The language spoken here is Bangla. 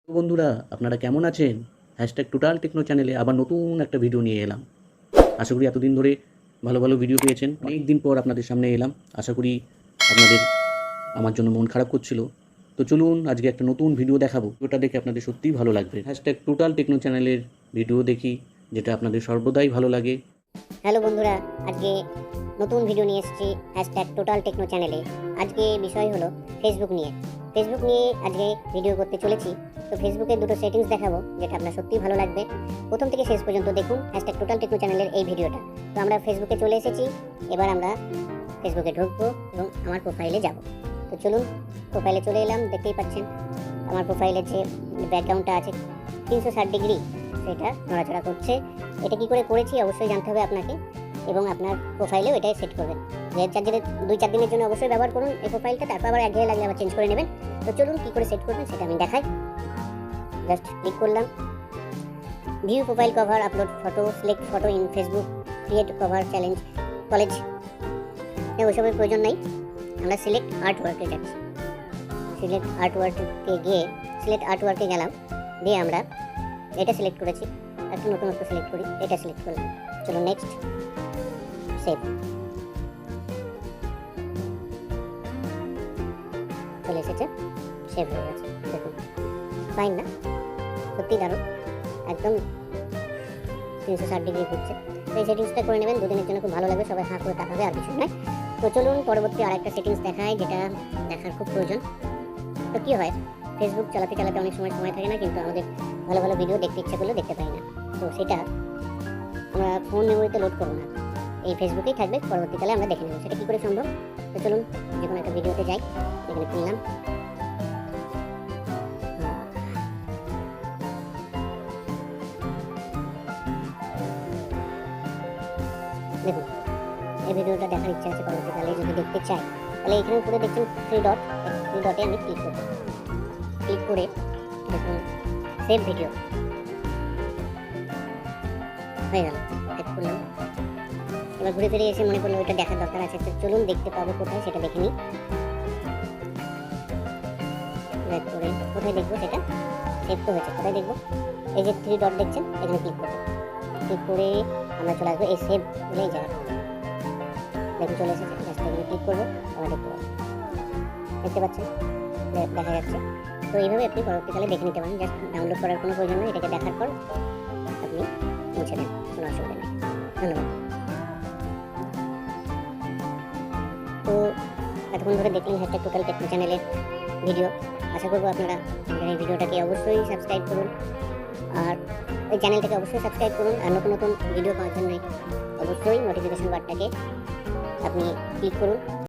তো বন্ধুরা, আপনারা কেমন আছেন? হ্যাশট্যাগ টোটাল টেকনো চ্যানেলে আবার নতুন একটা ভিডিও নিয়ে এলাম। আশা করি এতদিন ধরে ভালো ভালো ভিডিও পেয়েছেন। অনেক দিন পর আপনাদের সামনে এলাম। আশা করি আপনাদের আমার জন্য মন খারাপ করছিল। তো চলুন আজকে একটা নতুন ভিডিও দেখাবো। ভিডিওটা দেখে আপনাদের সত্যিই ভালো লাগবে। হ্যাশট্যাগ টোটাল টেকনো চ্যানেলের ভিডিও দেখি, যেটা আপনাদের সর্বদাই ভালো লাগে। হ্যালো বন্ধুরা, আজকে নতুন ভিডিও নিয়ে এসেছি হ্যাশট্যাগ টোটাল টেকনো চ্যানেলে। আজকে বিষয় হলো ফেসবুক নিয়ে আজকে ভিডিও করতে চলেছি। তো ফেসবুকের দুটো সেটিংস দেখাবো, যেটা আপনার সত্যিই ভালো লাগবে। প্রথম থেকে শেষ পর্যন্ত দেখুন হ্যাশট্যাগ টোটাল টেকনো চ্যানেলের এই ভিডিওটা। তো আমরা ফেসবুকে চলে এসেছি, এবার আমরা ফেসবুকে ঢুকবো এবং আমার প্রোফাইলে যাব। তো চলুন, প্রোফাইলে চলে এলাম। দেখতেই পাচ্ছেন আমার প্রোফাইলের যে ব্যাকগ্রাউন্ডটা আছে 360 ডিগ্রি, সেটা নড়াচড়া করছে। এটা কি করে করেছি অবশ্যই জানতে হবে আপনাকে, এবং আপনার প্রোফাইলেও এটাই সেট করবেন। দুই চার দিনের জন্য অবশ্যই ব্যবহার করুন এই প্রোফাইলটা, তারপর আবার একঘেয়ে লাগলে আবার চেঞ্জ করে নেবেন। তো চলুন কী করে সেট করবেন সেটা আমি দেখাই। জাস্ট ক্লিক করলাম, view profile cover, upload photo, select photo in Facebook, create cover challenge, college, ওইসবের প্রয়োজন নাই। আমরা সিলেক্ট আর্ট ওয়ার্কে যাচ্ছি। সিলেক্ট আর্ট ওয়ার্কে গেলাম, দিয়ে আমরা এটা সিলেক্ট করেছি। একটা নতুনত্ব সিলেক্ট করি, এটা সিলেক্ট করলাম। চলো নেক্সট, সেভ। চলে এসেছে, সেভ হয়ে গেছে। দেখুন ফাইন না? সত্যি দারুণ, একদম 360 ডিগ্রি ঘুরছে। তো এই সেটিংসটা করে নেবেন, দুদিনের জন্য খুব ভালো লাগবে। সবাই হাঁ করে তাকাবে, আর কিছু নয়। তো চলুন পরবর্তী আরেকটা সেটিংস দেখায়, যেটা দেখার খুব প্রয়োজন। তো কী হয়, ফেসবুক চালাতে চালাতে অনেক সময় থাকে না, কিন্তু আমাদের ভালো ভালো ভিডিও দেখতে ইচ্ছা করলেও দেখতে পাই না। তো সেটা আমরা ফোন মেমোরিতে লোড করবো না, এই ফেসবুকেই থাকবে, পরবর্তীকালে আমরা দেখে নেব। সেটা কী করে সম্ভব? তো চলুন যে কোনো একটা ভিডিওতে যাই। এখানে খুললাম, দেখুন এই ভিডিওটা দেখার ইচ্ছা আছে, পরবর্তীকালে যদি দেখতে চাই তাহলে এখানে উপরে দেখছেন থ্রি ডটে আমি ক্লিক করব। ক্লিক করে দেখুন সেভ ভিডিও হয়ে গেল। ক্লিক করলাম, এবার ঘুরে ফিরে এসে মনে করলো ওইটা দেখার দরকার আছে। তো চলুন দেখতে পাবো কোথায়, সেটা দেখে নিই। করে কোথায় দেখবো, সেটা সেভ তো হয়েছে, কোথায় দেখবো? এই যে থ্রি ডট দেখছেন, এখানে ক্লিক করবো। ক্লিক করে আমরা চলে আসবো এই সেভ বলে এই জায়গাটা। দেখুন চলে এসেছে, জাস্ট এখানে ক্লিক করবো, আবার দেখতে পাবো। দেখতে পাচ্ছেন দেখা যাচ্ছে। তো এইভাবে আপনি পরবর্তীকালে দেখে নিতে পারেন। জাস্ট ডাউনলোড করার কোনো প্রয়োজন নেই, এটাকে দেখার পর আপনি মুছে দেন, কোনো অসুবিধা নেই। ধন্যবাদ। তো এতক্ষণ ধরে দেখলেন হ্যাশট্যাগ টোটাল টেকনো চ্যানেলের ভিডিও। আশা করবো আপনারা আমাদের এই ভিডিওটাকে অবশ্যই সাবস্ক্রাইব করুন, আর ওই চ্যানেলটাকে অবশ্যই সাবস্ক্রাইব করুন। আর নতুন নতুন ভিডিও পাওয়ার জন্য অবশ্যই নোটিফিকেশন বারটাকে আপনি ক্লিক করুন।